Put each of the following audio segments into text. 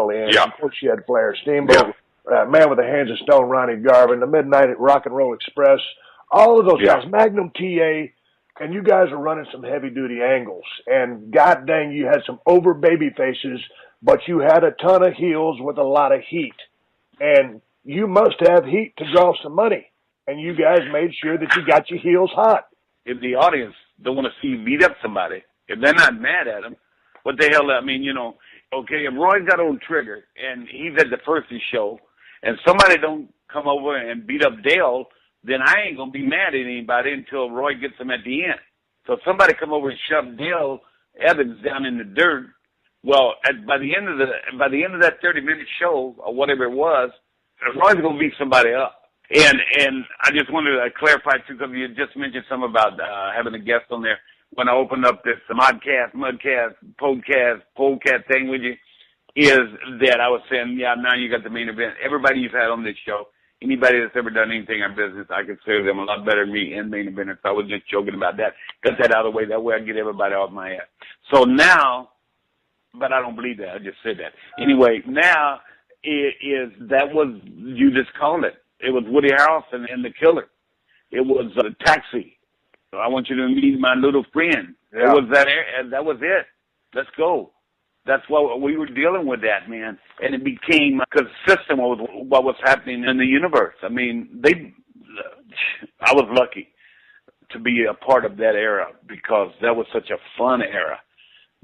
and of course you had Flair, Steamboat, Man with the Hands of Stone, Ronnie Garvin, the Midnight Rock and Roll Express, all of those guys, Magnum TA, and you guys are running some heavy-duty angles. And god dang, you had some over baby faces, but you had a ton of heels with a lot of heat. And you must have heat to draw some money. And you guys made sure that you got your heels hot. If the audience don't want to see you beat up somebody, if they're not mad at him, what the hell, I mean, you know, okay, if Roy's got on Trigger and he's at the first show and somebody don't come over and beat up Dale, then I ain't going to be mad at anybody until Roy gets them at the end. So if somebody come over and shove Dale Evans down in the dirt, well, by the end of that 30-minute show or whatever it was, Roy's going to beat somebody up. And I just wanted to clarify too, because you just mentioned something about having a guest on there. When I opened up this Mudcast, Podcast thing with you, is that I was saying, yeah, now you got the main event. Everybody you've had on this show, anybody that's ever done anything in business, I consider them a lot better than me in main event. So I was just joking about that. Got that out of the way. That way I get everybody off my ass. So now, but I don't believe that. I just said that. Anyway, now that was, you just called it. It was Woody Harrelson and The Killer. It was Taxi. So I want you to meet my little friend. Yeah. It was that was it. Let's go. That's what we were dealing with, that, man. And it became consistent with what was happening in the universe. I mean, I was lucky to be a part of that era because that was such a fun era.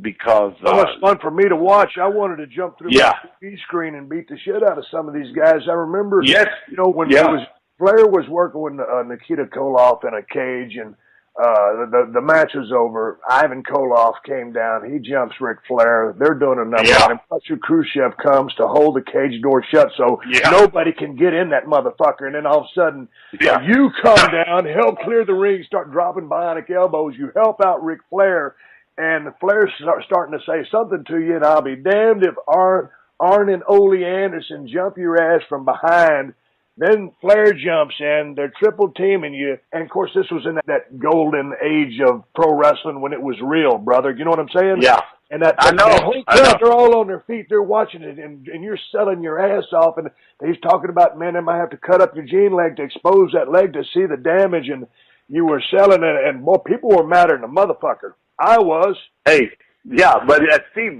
Because it was fun for me to watch. I wanted to jump through my TV screen and beat the shit out of some of these guys. I remember, you know, when Flair was working with Nikita Koloff in a cage, and the match was over. Ivan Koloff came down. He jumps Ric Flair. They're doing a number on him. Buster Khrushchev comes to hold the cage door shut so nobody can get in that motherfucker. And then all of a sudden, you come down, help clear the ring, start dropping bionic elbows. You help out Ric Flair. And Flair's starting to say something to you, and I'll be damned if Arn and Ole Anderson jump your ass from behind. Then Flair jumps in, they're triple teaming you. And of course, this was in that golden age of pro wrestling when it was real, brother. You know what I'm saying? Yeah. And I know. They're all on their feet, they're watching it, and you're selling your ass off. And he's talking about, man, they might have to cut up your jean leg to expose that leg to see the damage. And you were selling it, and more people were madder than a motherfucker. I was. Hey, yeah, but Steve,